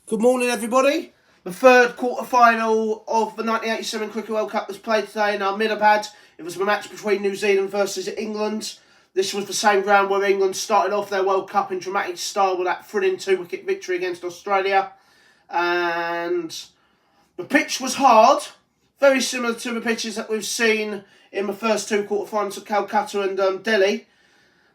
Good morning, everybody. The third quarter-final of the 1987 Cricket World Cup was played today in Ahmedabad. It was a match between New Zealand versus England. This was the same ground where England started off their World Cup in dramatic style with that thrilling 2-wicket victory against Australia. And the pitch was hard, very similar to the pitches that we've seen in the first two quarter-finals of Calcutta and Delhi.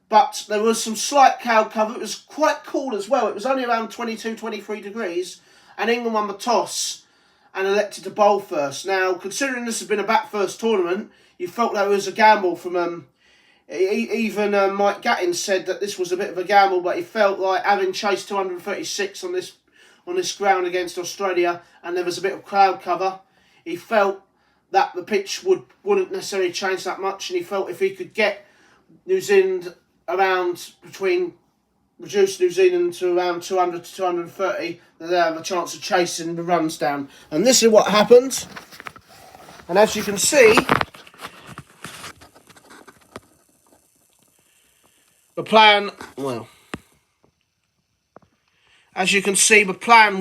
But there was some slight cloud cover. It was quite cool as well. It was only around 22, 23 degrees. And England won the toss and elected to bowl first. Now, considering this has been a bat-first tournament, you felt there was a gamble from... Even Mike Gattin said that this was a bit of a gamble, but he felt like having chased 236 on this ground against Australia, and there was a bit of cloud cover, he felt that the pitch wouldn't necessarily change that much, and he felt if he could get New Zealand reduce New Zealand to around 200 to 230, then they have a chance of chasing the runs down. And this is what happened. And as you can see, the plan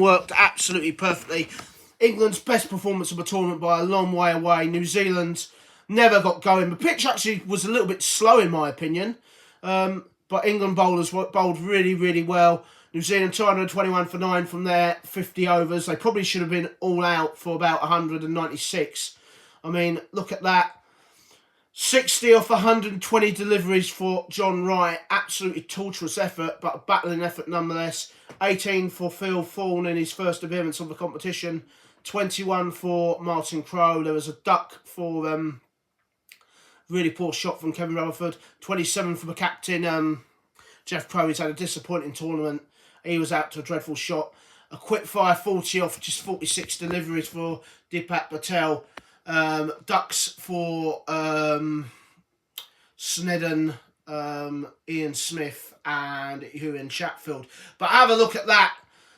worked absolutely perfectly. England's best performance of the tournament by a long way away. New Zealand never got going. The pitch actually was a little bit slow in my opinion. But England bowlers bowled really, really well. New Zealand 221 for 9 from their 50 overs. They probably should have been all out for about 196. I mean, look at that. 60 off 120 deliveries for John Wright. Absolutely torturous effort, but a battling effort nonetheless. 18 for Phil Fawn in his first appearance of the competition. 21 for Martin Crowe. There was a duck for... really poor shot from Kevin Rutherford. 27 for the captain, Jeff Crowe. He's had a disappointing tournament. He was out to a dreadful shot. A quick fire 40 off just 46 deliveries for Deepak Patel. Ducks for Snedden, Ian Smith and Ewan Chatfield. But have a look at that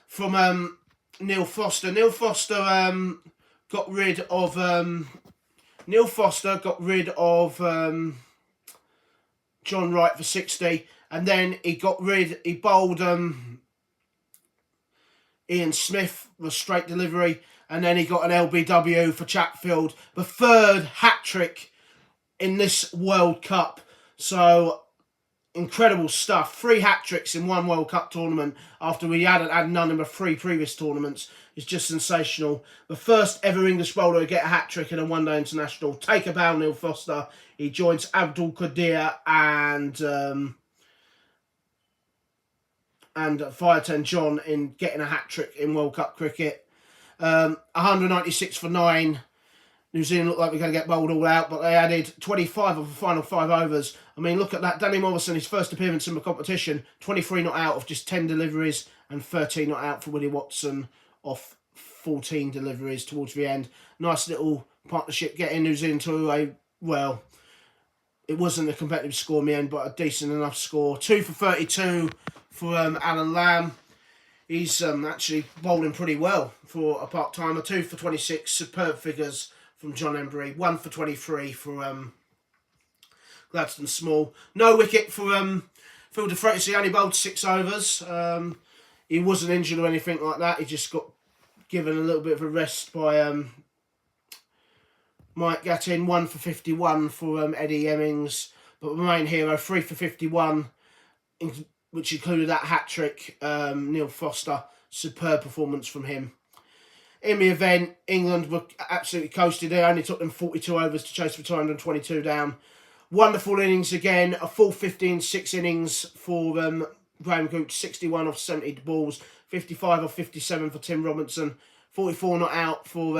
from Neil Foster. Neil Foster got rid of John Wright for 60, and then he bowled Ian Smith with a straight delivery, and then he got an LBW for Chatfield, the third hat-trick in this World Cup. So, incredible stuff. 3 hat-tricks in one World Cup tournament after we hadn't had none in the 3 previous tournaments. It's just sensational. The first ever English bowler to get a hat-trick in a one-day international. Take a bow, Neil Foster. He joins Abdul Qadir and Fireton John in getting a hat-trick in World Cup cricket. 196 for 9. New Zealand looked like we're going to get bowled all out, but they added 25 of the final 5 overs. I mean, look at that. Danny Morrison, his first appearance in the competition, 23 not out of just 10 deliveries, and 13 not out for Willie Watson off 14 deliveries towards the end. Nice little partnership getting New Zealand to it wasn't a competitive score in the end, but a decent enough score. 2 for 32 for Alan Lamb. He's actually bowling pretty well for a part-timer. 2 for 26, superb figures from John Embry. 1 for 23 for Gladstone Small. No wicket for Phil de Freitas. He only bowled 6 overs. He wasn't injured or anything like that. He just got given a little bit of a rest by Mike Gattin. 1 for 51 for Eddie Hemmings. But the main hero, 3 for 51, which included that hat-trick, Neil Foster. Superb performance from him. In the event, England were absolutely coasted. They only took them 42 overs to chase for 222 down. Wonderful innings again. A full 15-6 innings for Graham Gooch. 61 off 70 balls. 55 off 57 for Tim Robinson. 44 not out for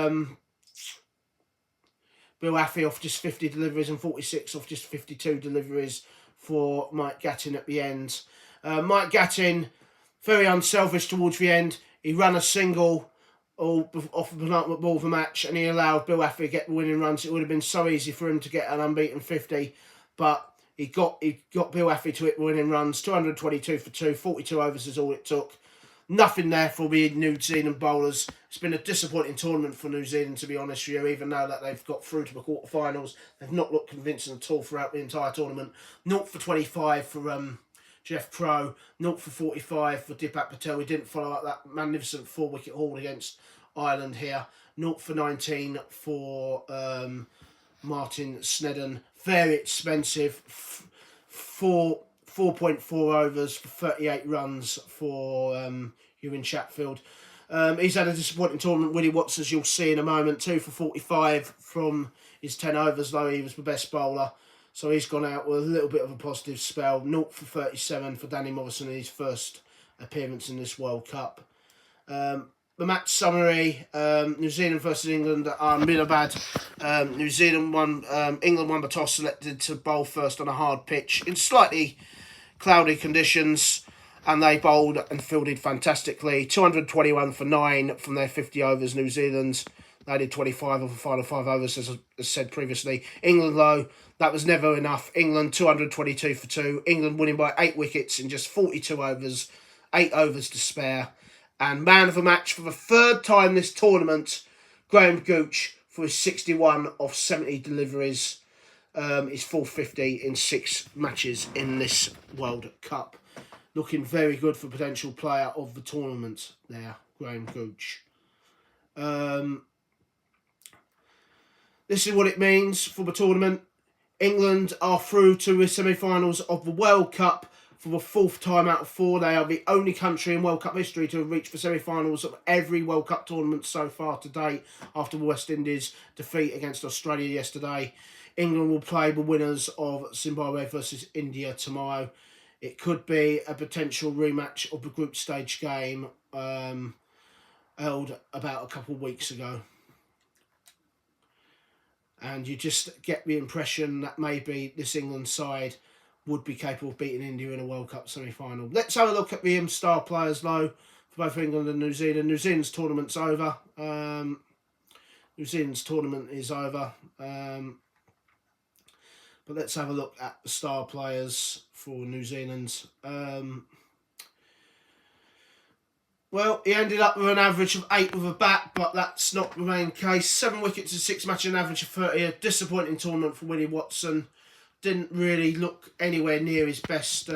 Bill Affey off just 50 deliveries. And 46 off just 52 deliveries for Mike Gattin at the end. Mike Gattin, very unselfish towards the end. He ran a single off the penultimate ball of the match, and he allowed Bill Affey to get the winning runs. It would have been so easy for him to get an unbeaten 50, but he got Bill Affey to hit the winning runs. 222 for 2, 42 overs is all it took. Nothing there for the New Zealand bowlers. It's been a disappointing tournament for New Zealand, to be honest with you, even though that they've got through to the quarterfinals. They've not looked convincing at all throughout the entire tournament. 0 for 25 for Jeff Crow, 0 for 45 for Deepak Patel. He didn't follow up that magnificent 4-wicket haul against Ireland here. 0 for 19 for Martin Snedden. Very expensive. 4.4 overs for 38 runs for Ewan Chatfield. He's had a disappointing tournament. Willie Watts, as you'll see in a moment, 2 for 45 from his 10 overs, though he was the best bowler. So he's gone out with a little bit of a positive spell. 0 for 37 for Danny Morrison in his first appearance in this World Cup. The match summary: New Zealand versus England at Ahmedabad. New Zealand won. England won the toss, selected to bowl first on a hard pitch in slightly cloudy conditions, and they bowled and fielded fantastically. 221 for 9 from their 50 overs. New Zealand, they did 25 of the final 5 overs, as said previously. England, though, that was never enough. England 222 for 2. England winning by 8 wickets in just 42 overs, 8 overs to spare. And man of the match for the third time this tournament, Graham Gooch, for his 61 of 70 deliveries, his 450 in 6 matches in this World Cup. Looking very good for potential player of the tournament there, Graham Gooch. This is what it means for the tournament. England are through to the semi-finals of the World Cup for the 4th time out of 4. They are the only country in World Cup history to have reached the semi-finals of every World Cup tournament so far to date, after the West Indies' defeat against Australia yesterday. England will play the winners of Zimbabwe versus India tomorrow. It could be a potential rematch of the group stage game held about a couple of weeks ago. And you just get the impression that maybe this England side would be capable of beating India in a World Cup semi-final. Let's have a look at the star players, though, for both England and New Zealand. New Zealand's tournament's over. New Zealand's tournament is over. But let's have a look at the star players for New Zealand. Well, he ended up with an average of 8 with a bat, but that's not the main case. 7 wickets in 6 matches, an average of 30. A disappointing tournament for Willie Watson. Didn't really look anywhere near his best,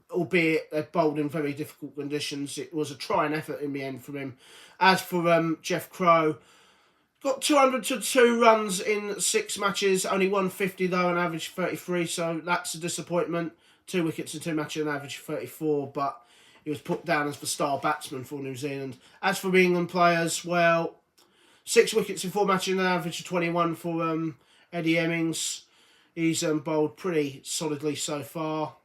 albeit they bowled in very difficult conditions. It was a trying effort in the end for him. As for Jeff Crow, got 202 runs in 6 matches, only 150 though, an average of 33, so that's a disappointment. 2 wickets in 2 matches, an average of 34, but he was put down as the star batsman for New Zealand. As for the England players, well, 6 wickets in 4 matches, an average of 21 for Eddie Hemmings. He's bowled pretty solidly so far.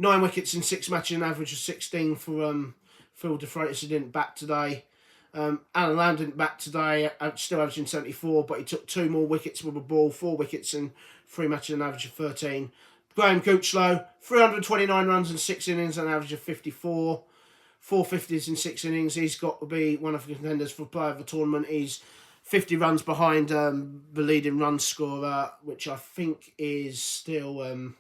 9 wickets in 6 matches, an average of 16 for Phil de Freitas, who didn't bat today. Alan Lamb didn't bat today, still averaging 74, but he took 2 more wickets with a ball, 4 wickets in 3 matches, an average of 13. Graham Gooch, 329 runs in 6 innings, an average of 54. 450s in 6 innings. He's got to be one of the contenders for player of the tournament. He's 50 runs behind the leading run scorer, which I think is still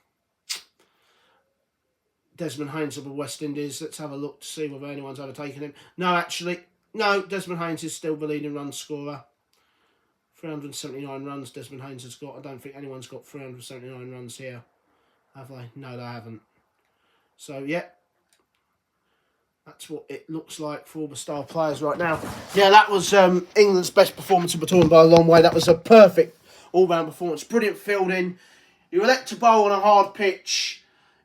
Desmond Haynes of the West Indies. Let's have a look to see whether anyone's overtaken him. No, actually, no, Desmond Haynes is still the leading run scorer. 379 runs Desmond Haynes has got. I don't think anyone's got 379 runs here. Have they? No, they haven't. So, yeah. That's what it looks like for all the star players right now. Yeah, that was England's best performance of the tournament by a long way. That was a perfect all-round performance. Brilliant fielding. You elect to bowl on a hard pitch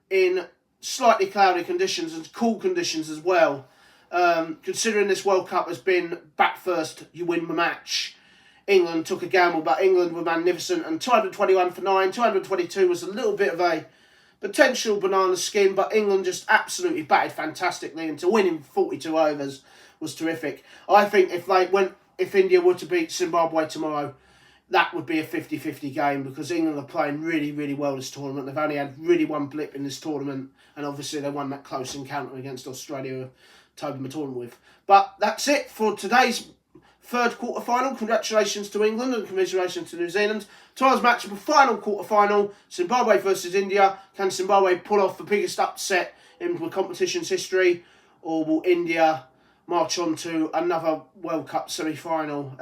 in slightly cloudy conditions and cool conditions as well. Considering this World Cup has been bat first, you win the match. England took a gamble, but England were magnificent. And 221 for 9, 222 was a little bit of a potential banana skin, but England just absolutely batted fantastically, and to win in 42 overs was terrific. I think if India were to beat Zimbabwe tomorrow, that would be a 50-50 game, because England are playing really, really well this tournament. They've only had really one blip in this tournament, and obviously they won that close encounter against Australia, Toby the tournament with. But that's it for today's third quarter-final. Congratulations to England and commiserations to New Zealand. Tomorrow's match of the final quarter-final, Zimbabwe versus India. Can Zimbabwe pull off the biggest upset in the competition's history, or will India march on to another World Cup semi-final,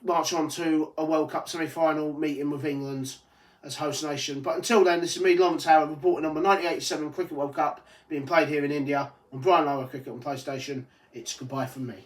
march on to a World Cup semi-final meeting with England? as host nation. But until then, this is me, Lauren Tower, reporting on the 1987 Cricket World Cup being played here in India on Brian Lara Cricket on PlayStation. It's goodbye from me.